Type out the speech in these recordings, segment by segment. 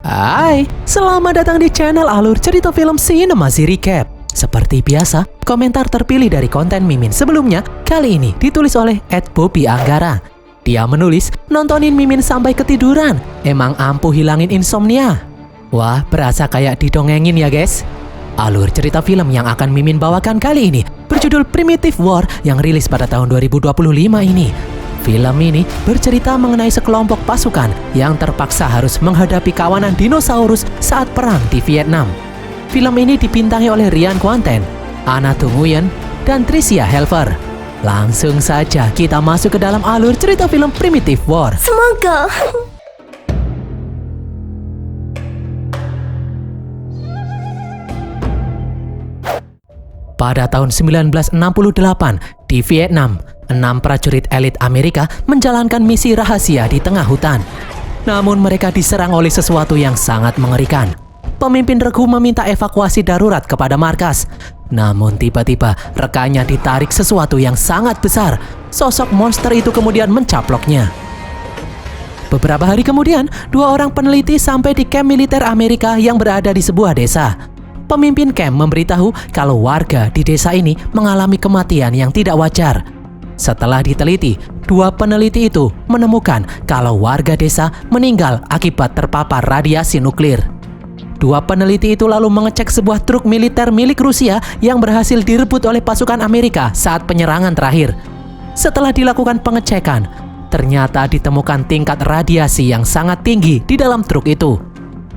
Hai, selamat datang di channel Alur Cerita Film Sinemasi Recap. Seperti biasa, komentar terpilih dari konten Mimin sebelumnya kali ini ditulis oleh @bobby_anggara. Dia menulis, nontonin Mimin sampai ketiduran, emang ampuh hilangin insomnia. Wah, berasa kayak didongengin ya guys. Alur cerita film yang akan Mimin bawakan kali ini berjudul Primitive War yang rilis pada tahun 2025 ini. Film ini bercerita mengenai sekelompok pasukan yang terpaksa harus menghadapi kawanan dinosaurus saat perang di Vietnam. Film ini dibintangi oleh Rian Kwanten, Anna Tung Nguyen, dan Tricia Helfer. Langsung saja kita masuk ke dalam alur cerita film Primitive War. Semoga. Pada tahun 1968, di Vietnam, 6 prajurit elit Amerika menjalankan misi rahasia di tengah hutan. Namun mereka diserang oleh sesuatu yang sangat mengerikan. Pemimpin regu meminta evakuasi darurat kepada markas. Namun tiba-tiba rekannya ditarik sesuatu yang sangat besar. Sosok monster itu kemudian mencaploknya. Beberapa hari kemudian, 2 orang peneliti sampai di kamp militer Amerika yang berada di sebuah desa. Pemimpin kamp memberitahu kalau warga di desa ini mengalami kematian yang tidak wajar. Setelah diteliti, 2 peneliti itu menemukan kalau warga desa meninggal akibat terpapar radiasi nuklir. 2 peneliti itu lalu mengecek sebuah truk militer milik Rusia yang berhasil direbut oleh pasukan Amerika saat penyerangan terakhir. Setelah dilakukan pengecekan, ternyata ditemukan tingkat radiasi yang sangat tinggi di dalam truk itu.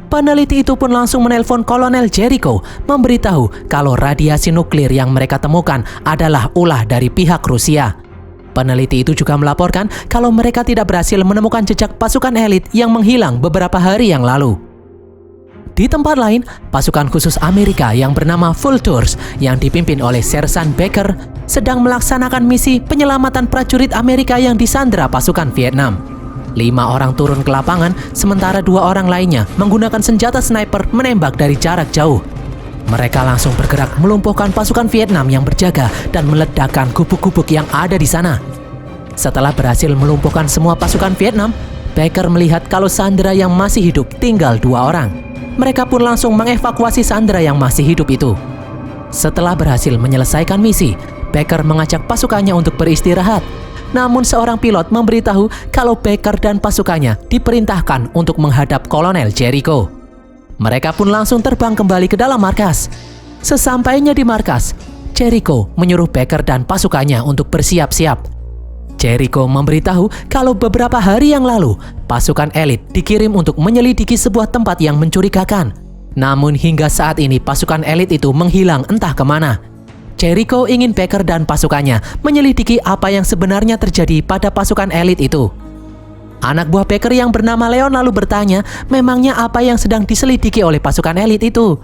Peneliti itu pun langsung menelpon Kolonel Jericho memberitahu kalau radiasi nuklir yang mereka temukan adalah ulah dari pihak Rusia. Peneliti itu juga melaporkan kalau mereka tidak berhasil menemukan jejak pasukan elit yang menghilang beberapa hari yang lalu. Di tempat lain, pasukan khusus Amerika yang bernama Vultures yang dipimpin oleh Sersan Baker sedang melaksanakan misi penyelamatan prajurit Amerika yang disandra pasukan Vietnam. 5 orang turun ke lapangan, sementara 2 orang lainnya menggunakan senjata sniper menembak dari jarak jauh. Mereka langsung bergerak melumpuhkan pasukan Vietnam yang berjaga dan meledakkan gubuk-gubuk yang ada di sana. Setelah berhasil melumpuhkan semua pasukan Vietnam, Baker melihat kalau sandera yang masih hidup tinggal 2 orang. Mereka pun langsung mengevakuasi sandera yang masih hidup itu. Setelah berhasil menyelesaikan misi, Baker mengajak pasukannya untuk beristirahat. Namun seorang pilot memberitahu kalau Baker dan pasukannya diperintahkan untuk menghadap Kolonel Jericho. Mereka pun langsung terbang kembali ke dalam markas. Sesampainya di markas, Jericho menyuruh Baker dan pasukannya untuk bersiap-siap. Jericho memberitahu kalau beberapa hari yang lalu, pasukan elit dikirim untuk menyelidiki sebuah tempat yang mencurigakan. Namun hingga saat ini pasukan elit itu menghilang entah kemana. Jericho ingin Baker dan pasukannya menyelidiki apa yang sebenarnya terjadi pada pasukan elit itu. Anak buah Baker yang bernama Leon lalu bertanya, memangnya apa yang sedang diselidiki oleh pasukan elit itu?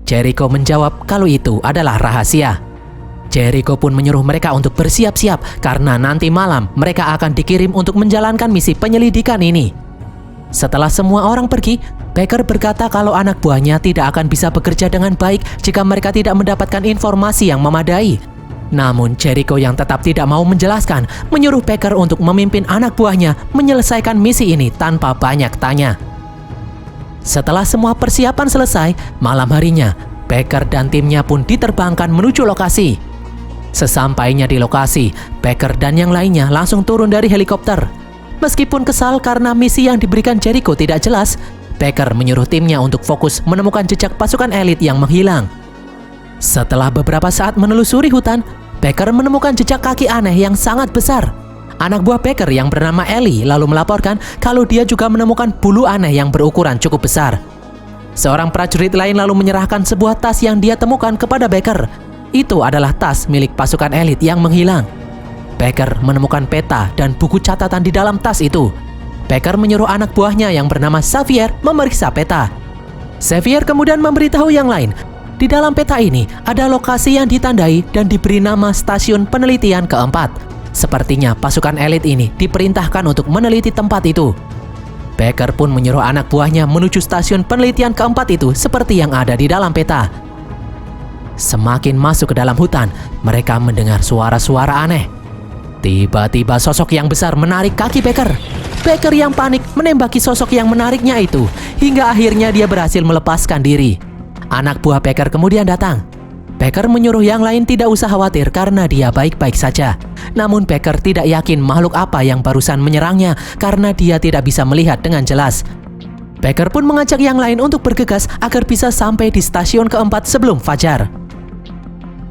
Jericho menjawab kalau itu adalah rahasia. Jericho pun menyuruh mereka untuk bersiap-siap karena nanti malam mereka akan dikirim untuk menjalankan misi penyelidikan ini. Setelah semua orang pergi, Baker berkata kalau anak buahnya tidak akan bisa bekerja dengan baik jika mereka tidak mendapatkan informasi yang memadai. Namun Jericho yang tetap tidak mau menjelaskan menyuruh Baker untuk memimpin anak buahnya menyelesaikan misi ini tanpa banyak tanya. Setelah semua persiapan selesai, malam harinya Baker dan timnya pun diterbangkan menuju lokasi. Sesampainya di lokasi, Baker dan yang lainnya langsung turun dari helikopter. Meskipun kesal karena misi yang diberikan Jericho tidak jelas, Baker menyuruh timnya untuk fokus menemukan jejak pasukan elit yang menghilang. Setelah beberapa saat menelusuri hutan, Baker menemukan jejak kaki aneh yang sangat besar. Anak buah Baker yang bernama Ellie lalu melaporkan kalau dia juga menemukan bulu aneh yang berukuran cukup besar. Seorang prajurit lain lalu menyerahkan sebuah tas yang dia temukan kepada Baker. Itu adalah tas milik pasukan elit yang menghilang. Baker menemukan peta dan buku catatan di dalam tas itu. Baker menyuruh anak buahnya yang bernama Xavier memeriksa peta. Xavier kemudian memberitahu yang lain. Di dalam peta ini ada lokasi yang ditandai dan diberi nama stasiun penelitian keempat. Sepertinya pasukan elit ini diperintahkan untuk meneliti tempat itu. Baker pun menyuruh anak buahnya menuju stasiun penelitian keempat itu seperti yang ada di dalam peta. Semakin masuk ke dalam hutan, mereka mendengar suara-suara aneh. Tiba-tiba sosok yang besar menarik kaki Baker. Becker yang panik menembaki sosok yang menariknya itu, hingga akhirnya dia berhasil melepaskan diri. Anak buah Becker kemudian datang. Becker menyuruh yang lain tidak usah khawatir karena dia baik-baik saja. Namun Becker tidak yakin makhluk apa yang barusan menyerangnya karena dia tidak bisa melihat dengan jelas. Becker pun mengajak yang lain untuk bergegas agar bisa sampai di stasiun keempat sebelum fajar.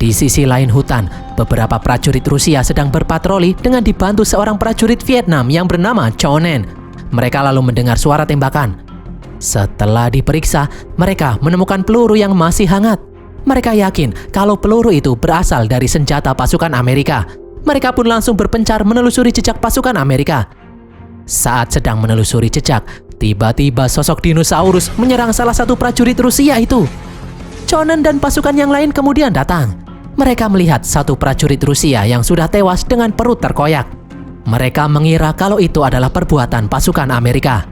Di sisi lain hutan, beberapa prajurit Rusia sedang berpatroli dengan dibantu seorang prajurit Vietnam yang bernama Chonen. Mereka lalu mendengar suara tembakan. Setelah diperiksa, mereka menemukan peluru yang masih hangat. Mereka yakin kalau peluru itu berasal dari senjata pasukan Amerika. Mereka pun langsung berpencar menelusuri jejak pasukan Amerika. Saat sedang menelusuri jejak, tiba-tiba sosok dinosaurus menyerang salah satu prajurit Rusia itu. Chonen dan pasukan yang lain kemudian datang. Mereka melihat satu prajurit Rusia yang sudah tewas dengan perut terkoyak. Mereka mengira kalau itu adalah perbuatan pasukan Amerika.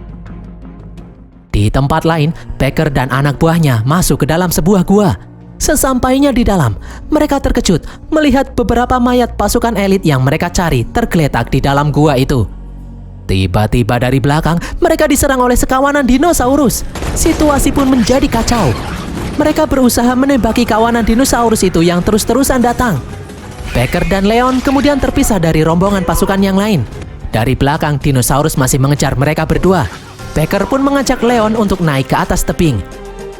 Di tempat lain, Becker dan anak buahnya masuk ke dalam sebuah gua. Sesampainya di dalam, mereka terkejut melihat beberapa mayat pasukan elit yang mereka cari tergeletak di dalam gua itu. Tiba-tiba dari belakang, mereka diserang oleh sekawanan dinosaurus. Situasi pun menjadi kacau. Mereka berusaha menembaki kawanan dinosaurus itu yang terus-terusan datang. Becker dan Leon kemudian terpisah dari rombongan pasukan yang lain. Dari belakang, dinosaurus masih mengejar mereka berdua. Becker pun mengajak Leon untuk naik ke atas tebing.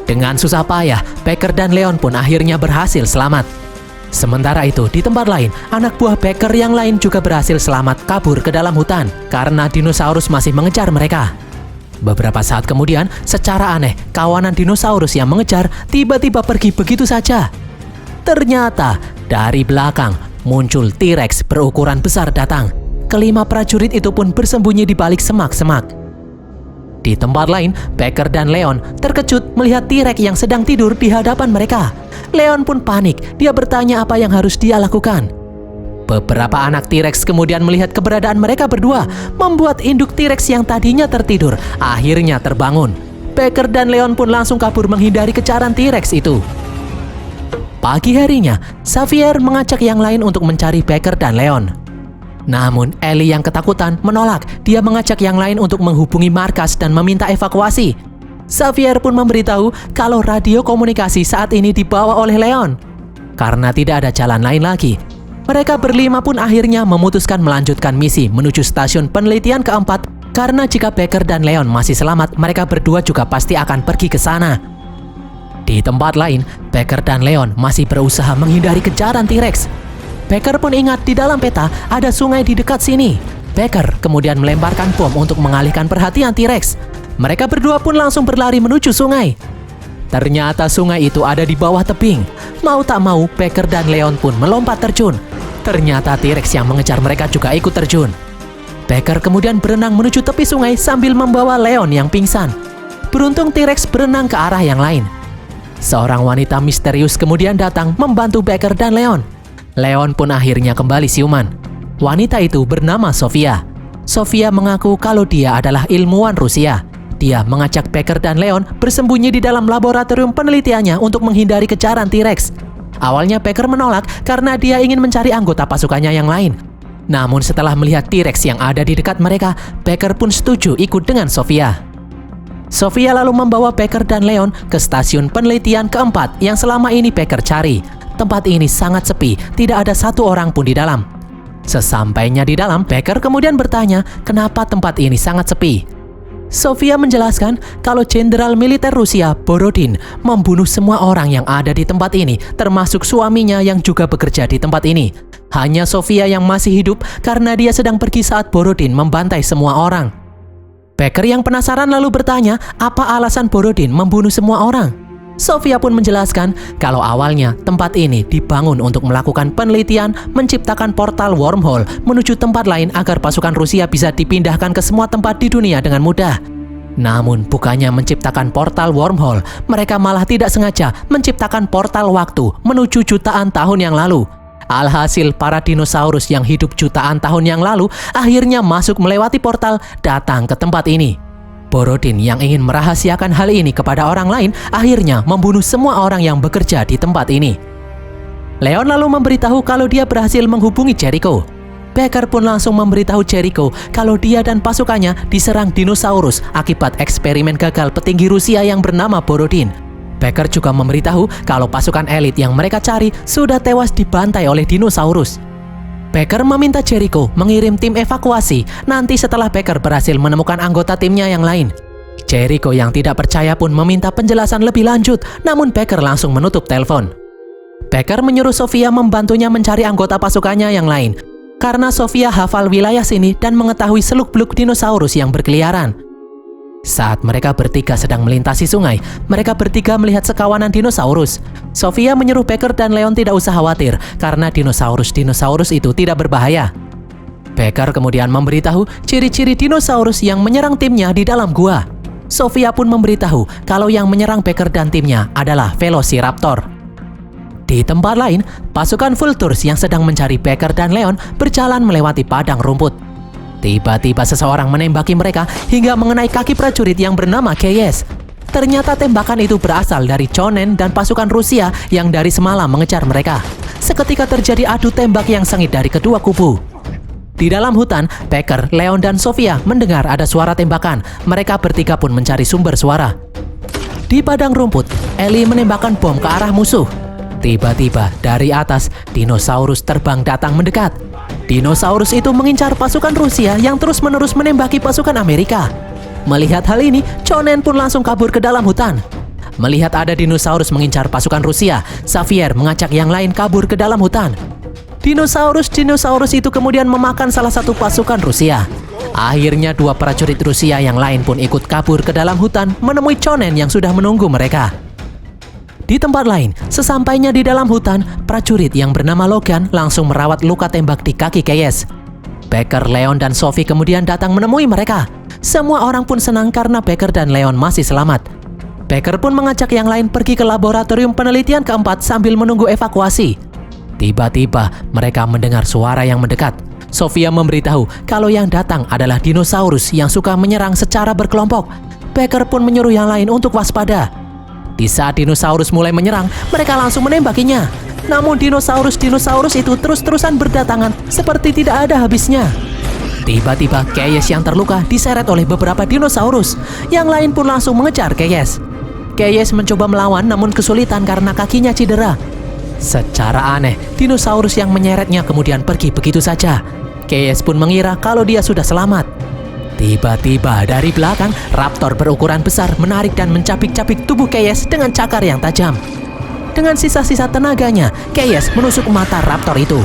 Dengan susah payah, Becker dan Leon pun akhirnya berhasil selamat. Sementara itu, di tempat lain, anak buah Becker yang lain juga berhasil selamat kabur ke dalam hutan karena dinosaurus masih mengejar mereka. Beberapa saat kemudian, secara aneh, kawanan dinosaurus yang mengejar tiba-tiba pergi begitu saja. Ternyata, dari belakang muncul T-Rex berukuran besar datang. Kelima prajurit itu pun bersembunyi di balik semak-semak. Di tempat lain, Becker dan Leon terkejut melihat T-Rex yang sedang tidur di hadapan mereka. Leon pun panik, dia bertanya apa yang harus dia lakukan. Beberapa anak T-Rex kemudian melihat keberadaan mereka berdua, membuat induk T-Rex yang tadinya tertidur akhirnya terbangun. Becker dan Leon pun langsung kabur menghindari kejaran T-Rex itu. Pagi harinya, Xavier mengajak yang lain untuk mencari Becker dan Leon. Namun Ellie yang ketakutan menolak. Dia mengajak yang lain untuk menghubungi markas dan meminta evakuasi. Xavier pun memberitahu kalau radio komunikasi saat ini dibawa oleh Leon. Karena tidak ada jalan lain lagi, mereka berlima pun akhirnya memutuskan melanjutkan misi menuju stasiun penelitian keempat. Karena jika Becker dan Leon masih selamat, mereka berdua juga pasti akan pergi ke sana. Di tempat lain, Becker dan Leon masih berusaha menghindari kejaran T-Rex. Becker pun ingat di dalam peta ada sungai di dekat sini. Becker kemudian melemparkan bom untuk mengalihkan perhatian T-Rex. Mereka berdua pun langsung berlari menuju sungai. Ternyata sungai itu ada di bawah tebing. Mau tak mau, Becker dan Leon pun melompat terjun. Ternyata T-Rex yang mengejar mereka juga ikut terjun. Becker kemudian berenang menuju tepi sungai sambil membawa Leon yang pingsan. Beruntung T-Rex berenang ke arah yang lain. Seorang wanita misterius kemudian datang membantu Becker dan Leon. Leon pun akhirnya kembali siuman. Wanita itu bernama Sofia. Sofia mengaku kalau dia adalah ilmuwan Rusia. Dia mengajak Becker dan Leon bersembunyi di dalam laboratorium penelitiannya untuk menghindari kejaran T-Rex. Awalnya Becker menolak karena dia ingin mencari anggota pasukannya yang lain. Namun setelah melihat T-Rex yang ada di dekat mereka, Becker pun setuju ikut dengan Sofia. Sofia lalu membawa Becker dan Leon ke stasiun penelitian keempat yang selama ini Becker cari. Tempat ini sangat sepi, tidak ada satu orang pun di dalam. Sesampainya di dalam, Becker kemudian bertanya kenapa tempat ini sangat sepi. Sofia menjelaskan kalau Jenderal Militer Rusia Borodin membunuh semua orang yang ada di tempat ini, termasuk suaminya yang juga bekerja di tempat ini. Hanya Sofia yang masih hidup karena dia sedang pergi saat Borodin membantai semua orang. Becker yang penasaran lalu bertanya apa alasan Borodin membunuh semua orang. Sofia pun menjelaskan kalau awalnya tempat ini dibangun untuk melakukan penelitian menciptakan portal wormhole menuju tempat lain agar pasukan Rusia bisa dipindahkan ke semua tempat di dunia dengan mudah. Namun bukannya menciptakan portal wormhole, mereka malah tidak sengaja menciptakan portal waktu menuju jutaan tahun yang lalu. Alhasil para dinosaurus yang hidup jutaan tahun yang lalu akhirnya masuk melewati portal datang ke tempat ini. Borodin yang ingin merahasiakan hal ini kepada orang lain akhirnya membunuh semua orang yang bekerja di tempat ini. Leon lalu memberitahu kalau dia berhasil menghubungi Jericho. Becker pun langsung memberitahu Jericho kalau dia dan pasukannya diserang dinosaurus akibat eksperimen gagal petinggi Rusia yang bernama Borodin. Becker juga memberitahu kalau pasukan elit yang mereka cari sudah tewas dibantai oleh dinosaurus. Becker meminta Jericho mengirim tim evakuasi nanti setelah Becker berhasil menemukan anggota timnya yang lain. Jericho yang tidak percaya pun meminta penjelasan lebih lanjut, namun Becker langsung menutup telepon. Becker menyuruh Sofia membantunya mencari anggota pasukannya yang lain, karena Sofia hafal wilayah sini dan mengetahui seluk-beluk dinosaurus yang berkeliaran. Saat mereka bertiga sedang melintasi sungai, mereka bertiga melihat sekawanan dinosaurus. Sofia menyuruh Becker dan Leon tidak usah khawatir karena dinosaurus itu tidak berbahaya. Becker kemudian memberitahu ciri-ciri dinosaurus yang menyerang timnya di dalam gua. Sofia pun memberitahu kalau yang menyerang Becker dan timnya adalah Velociraptor. Di tempat lain, pasukan Vultures yang sedang mencari Becker dan Leon berjalan melewati padang rumput. Tiba-tiba seseorang menembaki mereka hingga mengenai kaki prajurit yang bernama Keyes. Ternyata tembakan itu berasal dari Chonen dan pasukan Rusia yang dari semalam mengejar mereka. Seketika terjadi adu tembak yang sengit dari kedua kubu. Di dalam hutan, Becker, Leon, dan Sofia mendengar ada suara tembakan. Mereka bertiga pun mencari sumber suara. Di padang rumput, Ellie menembakkan bom ke arah musuh. Tiba-tiba dari atas, dinosaurus terbang datang mendekat. Dinosaurus itu mengincar pasukan Rusia yang terus-menerus menembaki pasukan Amerika. Melihat hal ini, Chonen pun langsung kabur ke dalam hutan. Melihat ada dinosaurus mengincar pasukan Rusia, Xavier mengajak yang lain kabur ke dalam hutan. Dinosaurus itu kemudian memakan salah satu pasukan Rusia. Akhirnya dua prajurit Rusia yang lain pun ikut kabur ke dalam hutan menemui Chonen yang sudah menunggu mereka. Di tempat lain, sesampainya di dalam hutan, prajurit yang bernama Logan langsung merawat luka tembak di kaki Keyes. Becker, Leon, dan Sophie kemudian datang menemui mereka. Semua orang pun senang karena Becker dan Leon masih selamat. Becker pun mengajak yang lain pergi ke laboratorium penelitian keempat sambil menunggu evakuasi. Tiba-tiba mereka mendengar suara yang mendekat. Sofia memberitahu kalau yang datang adalah dinosaurus yang suka menyerang secara berkelompok. Becker pun menyuruh yang lain untuk waspada. Di saat dinosaurus mulai menyerang, mereka langsung menembakinya. Namun dinosaurus itu terus-terusan berdatangan seperti tidak ada habisnya. Tiba-tiba Keyes yang terluka diseret oleh beberapa dinosaurus. Yang lain pun langsung mengejar Keyes. Keyes mencoba melawan namun kesulitan karena kakinya cedera. Secara aneh, dinosaurus yang menyeretnya kemudian pergi begitu saja. Keyes pun mengira kalau dia sudah selamat. Tiba-tiba dari belakang, raptor berukuran besar menarik dan mencapik-capik tubuh Keyes dengan cakar yang tajam. Dengan sisa-sisa tenaganya, Keyes menusuk mata raptor itu.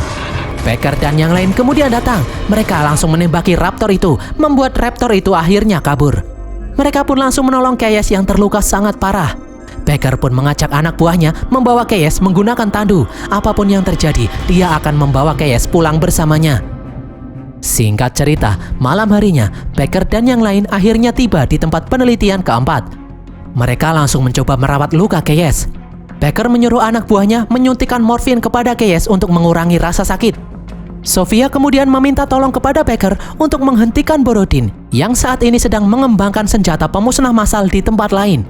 Becker dan yang lain kemudian datang. Mereka langsung menembaki raptor itu, membuat raptor itu akhirnya kabur. Mereka pun langsung menolong Keyes yang terluka sangat parah. Becker pun mengajak anak buahnya membawa Keyes menggunakan tandu. Apapun yang terjadi, dia akan membawa Keyes pulang bersamanya. Singkat cerita, malam harinya, Becker dan yang lain akhirnya tiba di tempat penelitian keempat. Mereka langsung mencoba merawat luka Keyes. Becker menyuruh anak buahnya menyuntikkan morfin kepada Keyes untuk mengurangi rasa sakit. Sofia kemudian meminta tolong kepada Becker untuk menghentikan Borodin yang saat ini sedang mengembangkan senjata pemusnah massal di tempat lain.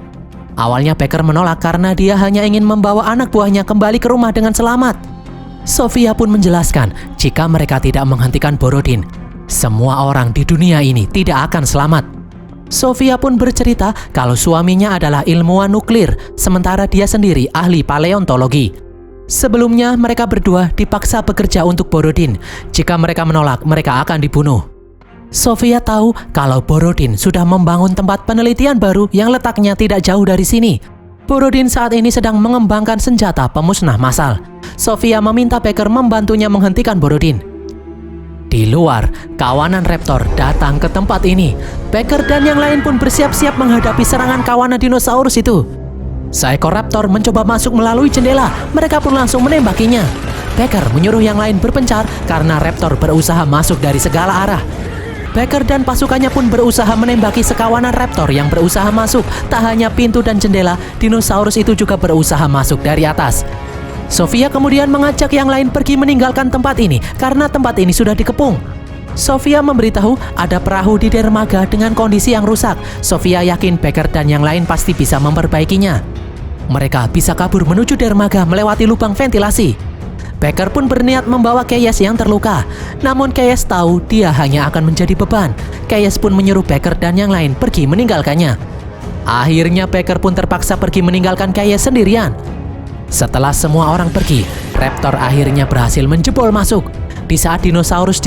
Awalnya Becker menolak karena dia hanya ingin membawa anak buahnya kembali ke rumah dengan selamat. Sofia pun menjelaskan jika mereka tidak menghentikan Borodin, semua orang di dunia ini tidak akan selamat. Sofia pun bercerita kalau suaminya adalah ilmuwan nuklir, sementara dia sendiri ahli paleontologi. Sebelumnya mereka berdua dipaksa bekerja untuk Borodin. Jika mereka menolak, mereka akan dibunuh. Sofia tahu kalau Borodin sudah membangun tempat penelitian baru yang letaknya tidak jauh dari sini. Borodin saat ini sedang mengembangkan senjata pemusnah massal. Sofia meminta Becker membantunya menghentikan Borodin. Di luar, kawanan raptor datang ke tempat ini. Becker dan yang lain pun bersiap-siap menghadapi serangan kawanan dinosaurus itu. Seekor raptor mencoba masuk melalui jendela. Mereka pun langsung menembakinya. Becker menyuruh yang lain berpencar karena raptor berusaha masuk dari segala arah. Becker dan pasukannya pun berusaha menembaki sekawanan raptor yang berusaha masuk. Tak hanya pintu dan jendela, dinosaurus itu juga berusaha masuk dari atas. Sofia kemudian mengajak yang lain pergi meninggalkan tempat ini karena tempat ini sudah dikepung. Sofia memberitahu ada perahu di dermaga dengan kondisi yang rusak. Sofia yakin Becker dan yang lain pasti bisa memperbaikinya. Mereka bisa kabur menuju dermaga melewati lubang ventilasi. Packer pun berniat membawa Keyes yang terluka. Namun Keyes tahu dia hanya akan menjadi beban. Keyes pun menyuruh Packer dan yang lain pergi meninggalkannya. Akhirnya Packer pun terpaksa pergi meninggalkan Keyes sendirian. Setelah semua orang pergi, Raptor akhirnya berhasil menjebol masuk. Di saat dinosaurus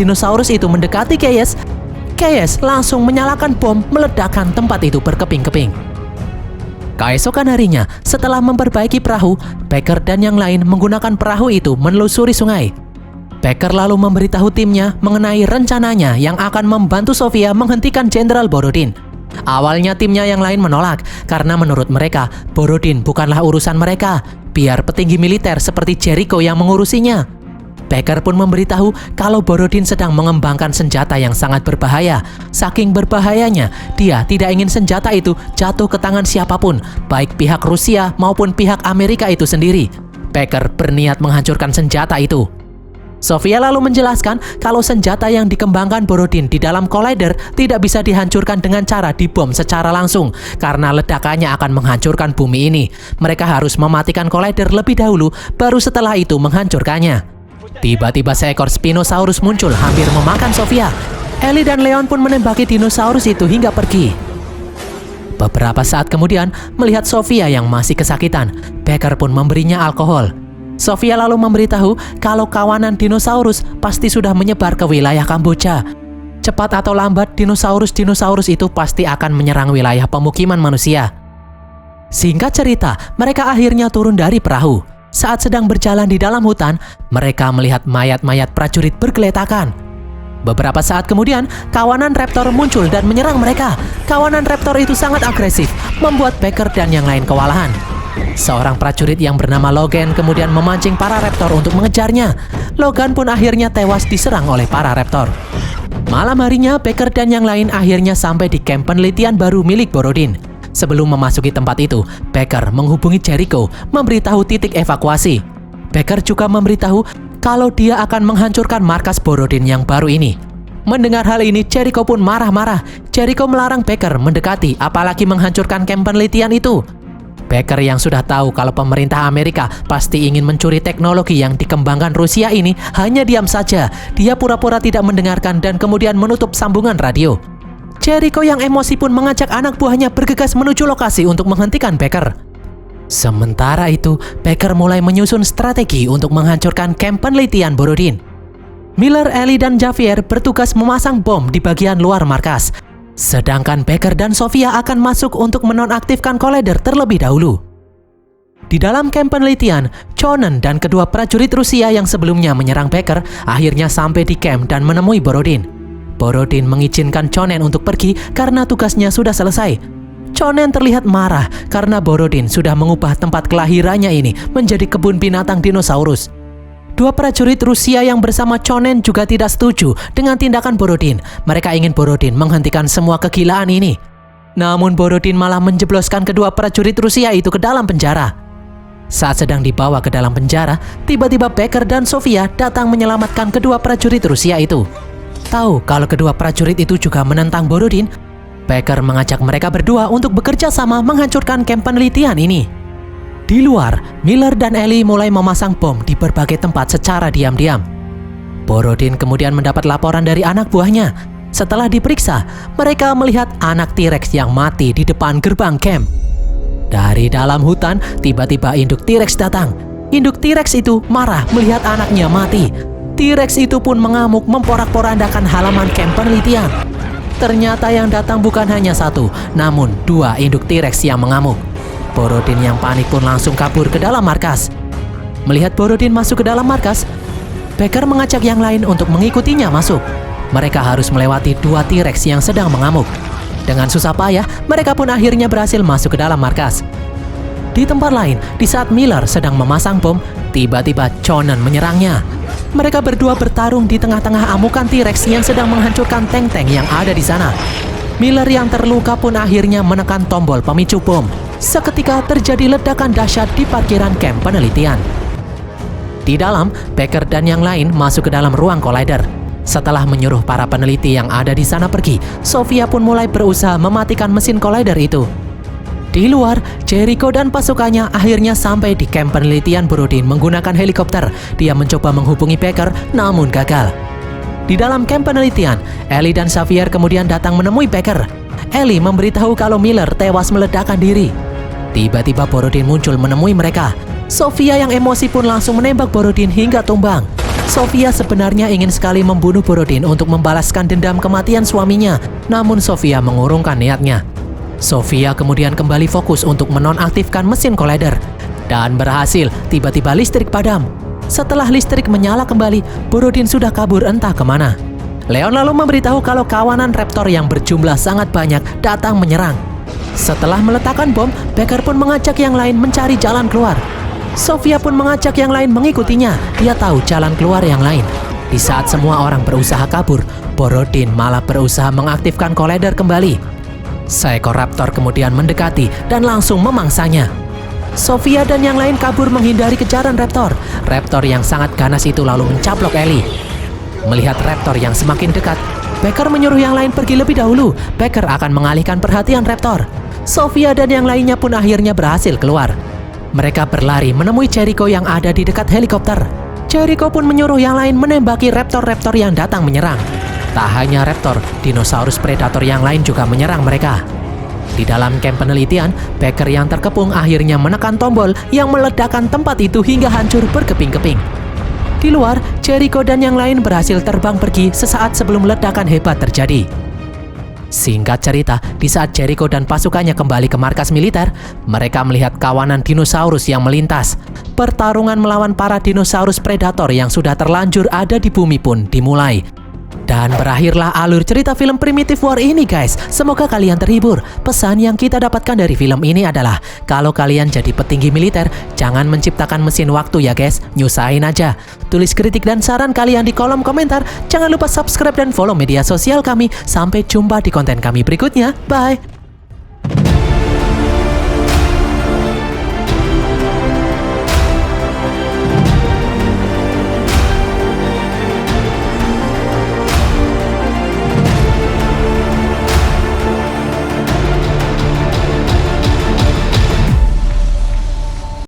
itu mendekati Keyes, Keyes langsung menyalakan bom meledakkan tempat itu berkeping-keping. Keesokan harinya, setelah memperbaiki perahu, Packer dan yang lain menggunakan perahu itu menelusuri sungai. Packer lalu memberitahu timnya mengenai rencananya yang akan membantu Sofia menghentikan Jenderal Borodin. Awalnya timnya yang lain menolak karena menurut mereka Borodin bukanlah urusan mereka, biar petinggi militer seperti Jericho yang mengurusinya. Packer pun memberitahu kalau Borodin sedang mengembangkan senjata yang sangat berbahaya. Saking berbahayanya, dia tidak ingin senjata itu jatuh ke tangan siapapun, baik pihak Rusia maupun pihak Amerika itu sendiri. Packer berniat menghancurkan senjata itu. Sofia lalu menjelaskan kalau senjata yang dikembangkan Borodin di dalam Collider tidak bisa dihancurkan dengan cara dibom secara langsung, karena ledakannya akan menghancurkan bumi ini. Mereka harus mematikan Collider lebih dahulu, baru setelah itu menghancurkannya. Tiba-tiba seekor Spinosaurus muncul hampir memakan Sofia. Ellie dan Leon pun menembaki dinosaurus itu hingga pergi. Beberapa saat kemudian, melihat Sofia yang masih kesakitan, Packer pun memberinya alkohol. Sofia lalu memberitahu kalau kawanan dinosaurus pasti sudah menyebar ke wilayah Kamboja. Cepat atau lambat, dinosaurus itu pasti akan menyerang wilayah pemukiman manusia. Singkat cerita, mereka akhirnya turun dari perahu. Saat sedang berjalan di dalam hutan, mereka melihat mayat-mayat prajurit bergeletakan. Beberapa saat kemudian, kawanan raptor muncul dan menyerang mereka. Kawanan raptor itu sangat agresif, membuat Packer dan yang lain kewalahan. Seorang prajurit yang bernama Logan kemudian memancing para raptor untuk mengejarnya. Logan pun akhirnya tewas diserang oleh para raptor. Malam harinya, Packer dan yang lain akhirnya sampai di kamp penelitian baru milik Borodin. Sebelum memasuki tempat itu, Packer menghubungi Jericho, memberitahu titik evakuasi. Packer juga memberitahu kalau dia akan menghancurkan markas Borodin yang baru ini. Mendengar hal ini, Jericho pun marah-marah. Jericho melarang Packer mendekati, apalagi menghancurkan kamp penelitian itu. Packer yang sudah tahu kalau pemerintah Amerika pasti ingin mencuri teknologi yang dikembangkan Rusia ini hanya diam saja. Dia pura-pura tidak mendengarkan dan kemudian menutup sambungan radio. Jericho yang emosi pun mengajak anak buahnya bergegas menuju lokasi untuk menghentikan Packer. Sementara itu, Packer mulai menyusun strategi untuk menghancurkan kamp penelitian Borodin. Miller, Ellie, dan Javier bertugas memasang bom di bagian luar markas. Sedangkan Packer dan Sofia akan masuk untuk menonaktifkan Collider terlebih dahulu. Di dalam kamp penelitian, Chonen dan kedua prajurit Rusia yang sebelumnya menyerang Packer akhirnya sampai di kamp dan menemui Borodin. Borodin mengizinkan Chonen untuk pergi karena tugasnya sudah selesai. Chonen terlihat marah karena Borodin sudah mengubah tempat kelahirannya ini menjadi kebun binatang dinosaurus. Dua prajurit Rusia yang bersama Chonen juga tidak setuju dengan tindakan Borodin. Mereka ingin Borodin menghentikan semua kegilaan ini. Namun Borodin malah menjebloskan kedua prajurit Rusia itu ke dalam penjara. Saat sedang dibawa ke dalam penjara, tiba-tiba Packer dan Sofia datang menyelamatkan kedua prajurit Rusia itu. Tahu kalau kedua prajurit itu juga menentang Borodin, Packer mengajak mereka berdua untuk bekerja sama menghancurkan kamp penelitian ini. Di luar, Miller dan Ellie mulai memasang bom di berbagai tempat secara diam-diam. Borodin kemudian mendapat laporan dari anak buahnya. Setelah diperiksa, mereka melihat anak T-Rex yang mati di depan gerbang camp. Dari dalam hutan, tiba-tiba induk T-Rex datang. Induk T-Rex itu marah melihat anaknya mati. T-Rex itu pun mengamuk memporak-porandakan halaman kamp penelitian. Ternyata yang datang bukan hanya satu, namun dua induk T-Rex yang mengamuk. Borodin yang panik pun langsung kabur ke dalam markas. Melihat Borodin masuk ke dalam markas, Packer mengajak yang lain untuk mengikutinya masuk. Mereka harus melewati dua T-Rex yang sedang mengamuk. Dengan susah payah, mereka pun akhirnya berhasil masuk ke dalam markas. Di tempat lain, di saat Miller sedang memasang bom, tiba-tiba Chonen menyerangnya. Mereka berdua bertarung di tengah-tengah amukan T-Rex yang sedang menghancurkan tank-tank yang ada di sana. Miller yang terluka pun akhirnya menekan tombol pemicu bom. Seketika terjadi ledakan dahsyat di parkiran kamp penelitian. Di dalam, Packer dan yang lain masuk ke dalam ruang Collider. Setelah menyuruh para peneliti yang ada di sana pergi, Sofia pun mulai berusaha mematikan mesin Collider itu. Di luar, Jericho dan pasukannya akhirnya sampai di kamp penelitian Borodin menggunakan helikopter. Dia mencoba menghubungi Becker, namun gagal. Di dalam kamp penelitian, Ellie dan Xavier kemudian datang menemui Becker. Ellie memberitahu kalau Miller tewas meledakkan diri. Tiba-tiba Borodin muncul menemui mereka. Sofia yang emosi pun langsung menembak Borodin hingga tumbang. Sofia sebenarnya ingin sekali membunuh Borodin untuk membalaskan dendam kematian suaminya, namun Sofia mengurungkan niatnya. Sofia kemudian kembali fokus untuk menonaktifkan mesin Collider. Dan berhasil, tiba-tiba listrik padam. Setelah listrik menyala kembali, Borodin sudah kabur entah kemana. Leon lalu memberitahu kalau kawanan Raptor yang berjumlah sangat banyak datang menyerang. Setelah meletakkan bom, Becker pun mengajak yang lain mencari jalan keluar. Sofia pun mengajak yang lain mengikutinya. Dia tahu jalan keluar yang lain. Di saat semua orang berusaha kabur, Borodin malah berusaha mengaktifkan Collider kembali. Seekor Raptor kemudian mendekati dan langsung memangsanya. Sofia dan yang lain kabur menghindari kejaran Raptor. Raptor yang sangat ganas itu lalu mencaplok Ellie. Melihat Raptor yang semakin dekat, Becker menyuruh yang lain pergi lebih dahulu. Becker akan mengalihkan perhatian Raptor. Sofia dan yang lainnya pun akhirnya berhasil keluar. Mereka berlari menemui Jericho yang ada di dekat helikopter. Jericho pun menyuruh yang lain menembaki Raptor-Raptor yang datang menyerang. Tak hanya Raptor, dinosaurus predator yang lain juga menyerang mereka. Di dalam kamp penelitian, Becker yang terkepung akhirnya menekan tombol yang meledakkan tempat itu hingga hancur berkeping-keping. Di luar, Jericho dan yang lain berhasil terbang pergi sesaat sebelum ledakan hebat terjadi. Singkat cerita, di saat Jericho dan pasukannya kembali ke markas militer, mereka melihat kawanan dinosaurus yang melintas. Pertarungan melawan para dinosaurus predator yang sudah terlanjur ada di bumi pun dimulai. Dan berakhirlah alur cerita film Primitive War ini guys. Semoga kalian terhibur. Pesan yang kita dapatkan dari film ini adalah kalau kalian jadi petinggi militer, jangan menciptakan mesin waktu ya guys. Nyusahin aja. Tulis kritik dan saran kalian di kolom komentar. Jangan lupa subscribe dan follow media sosial kami. Sampai jumpa di konten kami berikutnya. Bye.